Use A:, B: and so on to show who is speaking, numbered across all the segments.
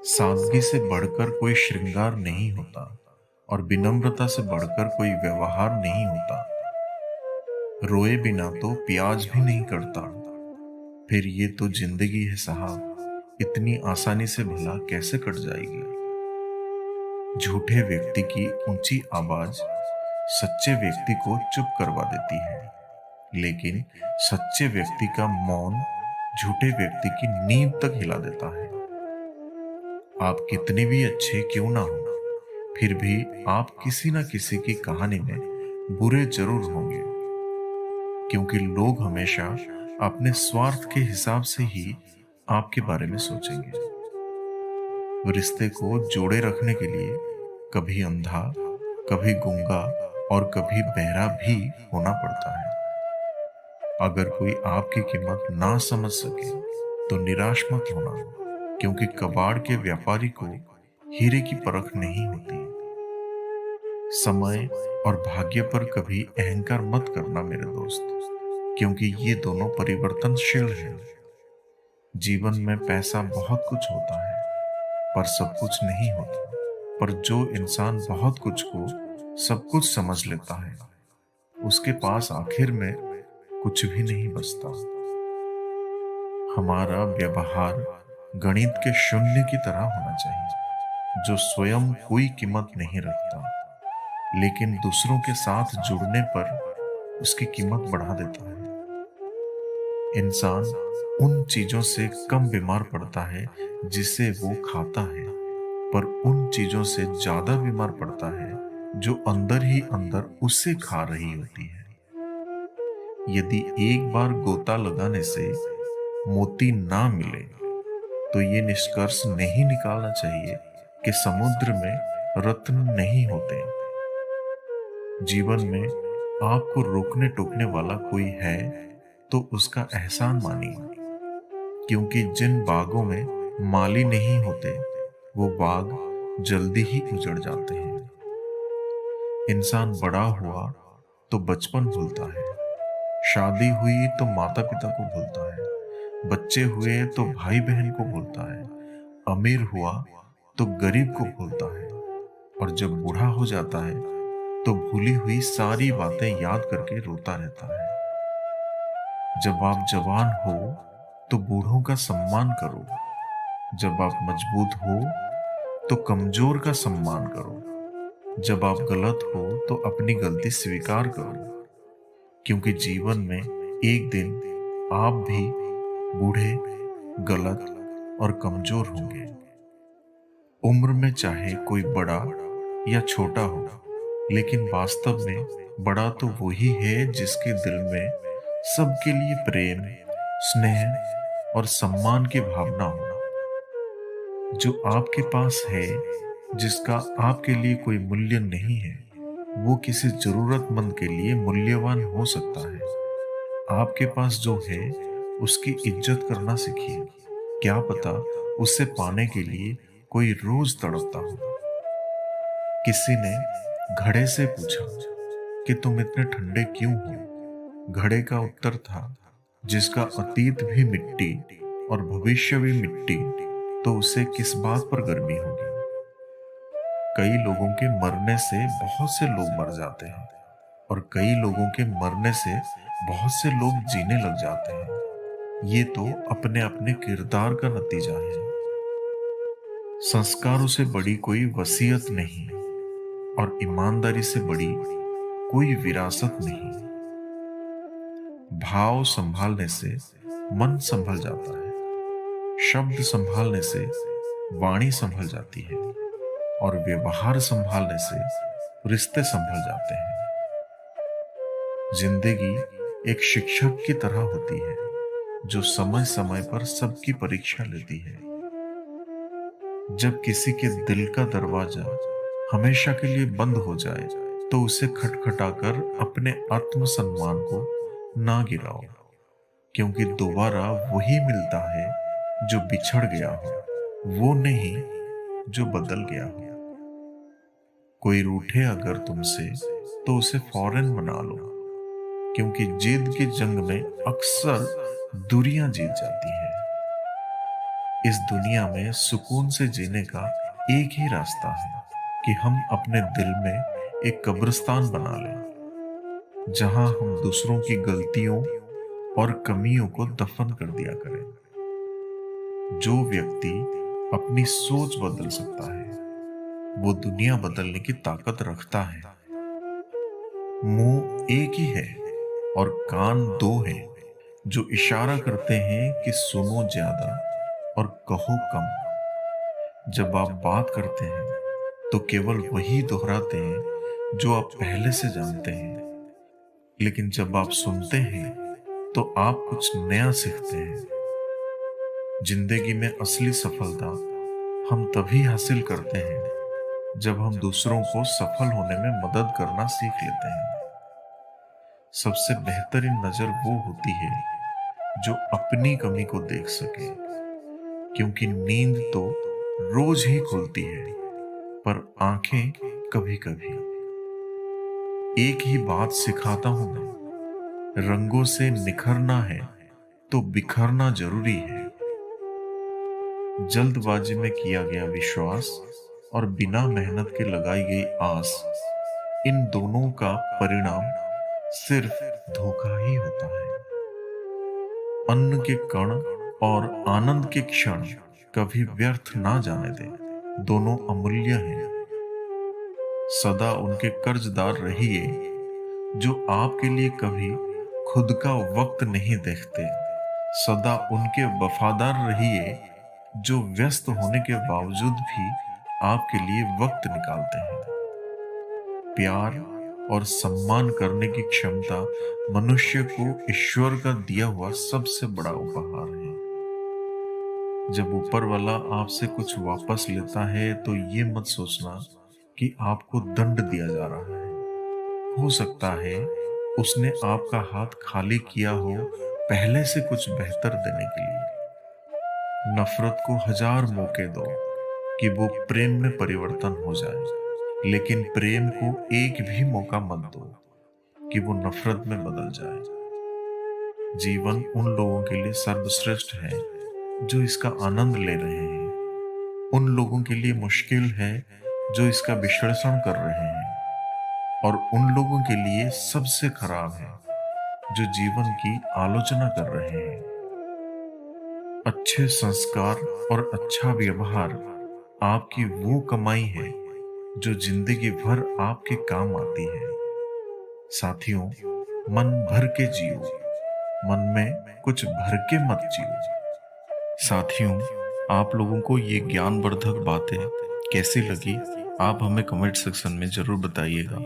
A: सादगी से बढ़कर कोई श्रृंगार नहीं होता और विनम्रता से बढ़कर कोई व्यवहार नहीं होता। रोए बिना तो प्याज भी नहीं करता। फिर ये तो जिंदगी है साहब, इतनी आसानी से भला कैसे कट जाएगी। झूठे व्यक्ति की ऊंची आवाज सच्चे व्यक्ति को चुप करवा देती है, लेकिन सच्चे व्यक्ति का मौन झूठे व्यक्ति की नींद तक हिला देता है। आप कितने भी अच्छे क्यों ना हो, फिर भी आप किसी न किसी की कहानी में बुरे जरूर होंगे, क्योंकि लोग हमेशा अपने स्वार्थ के हिसाब से ही आपके बारे में सोचेंगे। रिश्ते को जोड़े रखने के लिए कभी अंधा, कभी गूंगा और कभी बहरा भी होना पड़ता है। अगर कोई आपकी कीमत ना समझ सके तो निराश मत होना, क्योंकि कबाड़ के व्यापारी को हीरे की परख नहीं होती। समय और भाग्य पर कभी अहंकार मत करना मेरे दोस्त, क्योंकि ये दोनों परिवर्तनशील हैं। जीवन में पैसा बहुत कुछ होता है, पर सब कुछ नहीं होता। पर जो इंसान बहुत कुछ को सब कुछ समझ लेता है, उसके पास आखिर में कुछ भी नहीं बचता। हमारा व्यवहार गणित के शून्य की तरह होना चाहिए, जो स्वयं कोई कीमत नहीं रखता, लेकिन दूसरों के साथ जुड़ने पर उसकी कीमत बढ़ा देता है। इंसान उन चीजों से कम बीमार पड़ता है जिसे वो खाता है, पर उन चीजों से ज्यादा बीमार पड़ता है जो अंदर ही अंदर उसे खा रही होती है। यदि एक बार गोता लगाने से मोती ना मिले तो ये निष्कर्ष नहीं निकालना चाहिए कि समुद्र में रत्न नहीं होते। जीवन में आपको रोकने टोकने वाला कोई है तो उसका एहसान मानिए, क्योंकि जिन बागों में माली नहीं होते वो बाग जल्दी ही उजड़ जाते हैं। इंसान बड़ा हुआ तो बचपन भूलता है, शादी हुई तो माता पिता को भूलता है, बच्चे हुए तो भाई बहन को भूलता है, अमीर हुआ तो गरीब को भूलता है, और जब बूढ़ा हो जाता है तो भूली हुई सारी बातें याद करके रोता रहता है। जब आप जवान हो तो बूढ़ों का सम्मान करो, जब आप मजबूत हो तो कमजोर का सम्मान करो, जब आप गलत हो तो अपनी गलती स्वीकार करो, क्योंकि जीवन में एक दिन आप भी बूढ़े, गलत और कमजोर होंगे। उम्र में चाहे कोई बड़ा या छोटा हो, लेकिन वास्तव में बड़ा तो वही है जिसके दिल में सबके लिए प्रेम, स्नेह और सम्मान की भावना हो। जो आपके पास है, जिसका आपके लिए कोई मूल्य नहीं है, वो किसी जरूरतमंद के लिए मूल्यवान हो सकता है। आपके पास जो है उसकी इज्जत करना सीखिए। क्या पता उसे पाने के लिए कोई रोज तड़पता हो। किसी ने घड़े से पूछा कि तुम इतने ठंडे क्यों हो। घड़े का उत्तर था, जिसका अतीत भी मिट्टी और भविष्य भी मिट्टी, तो उसे किस बात पर गर्मी होगी। कई लोगों के मरने से बहुत से लोग मर जाते हैं, और कई लोगों के मरने से बहुत से लोग जीने लग जाते हैं। ये तो अपने अपने किरदार का नतीजा है। संस्कारों से बड़ी कोई वसीयत नहीं, और ईमानदारी से बड़ी कोई विरासत नहीं। भाव संभालने से मन संभल जाता है, शब्द संभालने से वाणी संभल जाती है, और व्यवहार संभालने से रिश्ते संभल जाते हैं। जिंदगी एक शिक्षक की तरह होती है, जो समय समय पर सबकी परीक्षा लेती है। जब किसी के दिल का दरवाजा हमेशा के लिए बंद हो जाए तो उसे खटखटाकर अपने आत्मसम्मान को ना गिराओ, क्योंकि दोबारा वही मिलता है जो बिछड़ गया हो, वो नहीं जो बदल गया हो। कोई रूठे अगर तुमसे तो उसे फौरन मना लो, क्योंकि जिद की जंग में अक्सर दूरियां जीत जाती है। इस दुनिया में सुकून से जीने का एक ही रास्ता है कि हम अपने दिल में एक कब्रिस्तान बना लें, जहां हम दूसरों की गलतियों और कमियों को दफन कर दिया करें। जो व्यक्ति अपनी सोच बदल सकता है, वो दुनिया बदलने की ताकत रखता है। मुंह एक ही है और कान दो हैं, जो इशारा करते हैं कि सुनो ज्यादा और कहो कम। जब आप बात करते हैं तो केवल वही दोहराते हैं जो आप पहले से जानते हैं, लेकिन जब आप सुनते हैं तो आप कुछ नया सीखते हैं। जिंदगी में असली सफलता हम तभी हासिल करते हैं जब हम दूसरों को सफल होने में मदद करना सीख लेते हैं। सबसे बेहतरीन नजर वो होती है जो अपनी कमी को देख सके, क्योंकि नींद तो रोज ही खुलती है, पर आंखें कभी कभी। एक ही बात सिखाता हूं मैं, रंगों से निखरना है तो बिखरना जरूरी है। जल्दबाजी में किया गया विश्वास और बिना मेहनत के लगाई गई आस, इन दोनों का परिणाम सिर्फ धोखा ही होता है। अन्न के कण और आनंद के क्षण कभी व्यर्थ ना जाने दे, दोनों अमूल्य हैं। सदा उनके कर्जदार रहिए जो आपके लिए कभी खुद का वक्त नहीं देखते। सदा उनके वफादार रहिए जो व्यस्त होने के बावजूद भी आपके लिए वक्त निकालते हैं। प्यार और सम्मान करने की क्षमता मनुष्य को ईश्वर का दिया हुआ सबसे बड़ा उपहार है। जब ऊपर वाला आपसे कुछ वापस लेता है तो ये मत सोचना कि आपको दंड दिया जा रहा है। हो सकता है उसने आपका हाथ खाली किया हो पहले से कुछ बेहतर देने के लिए। नफरत को 1000 मौके दो कि वो प्रेम में परिवर्तन हो जाए, लेकिन प्रेम को एक भी मौका मत दो कि वो नफरत में बदल जाए। जीवन उन लोगों के लिए सर्वश्रेष्ठ है जो इसका आनंद ले रहे हैं। उन लोगों के लिए मुश्किल है जो इसका विश्लेषण कर रहे हैं, और उन लोगों के लिए सबसे खराब है जो जीवन की आलोचना कर रहे हैं। अच्छे संस्कार और अच्छा व्यवहार आपकी वो कमाई है जो जिंदगी भर आपके काम आती है। साथियों, मन भर के जियो, मन में कुछ भर के मत जियो। साथियों, आप लोगों को ये ज्ञानवर्धक बातें कैसी लगी, आप हमें कमेंट सेक्शन में जरूर बताइएगा।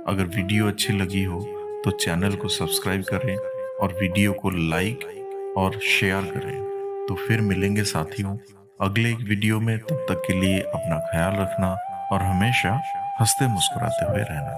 A: अगर वीडियो अच्छी लगी हो तो चैनल को सब्सक्राइब करें और वीडियो को लाइक और शेयर करें। तो फिर मिलेंगे साथियों अगले एक वीडियो में। तब तक के लिए अपना ख्याल रखना और हमेशा हंसते मुस्कुराते हुए रहना।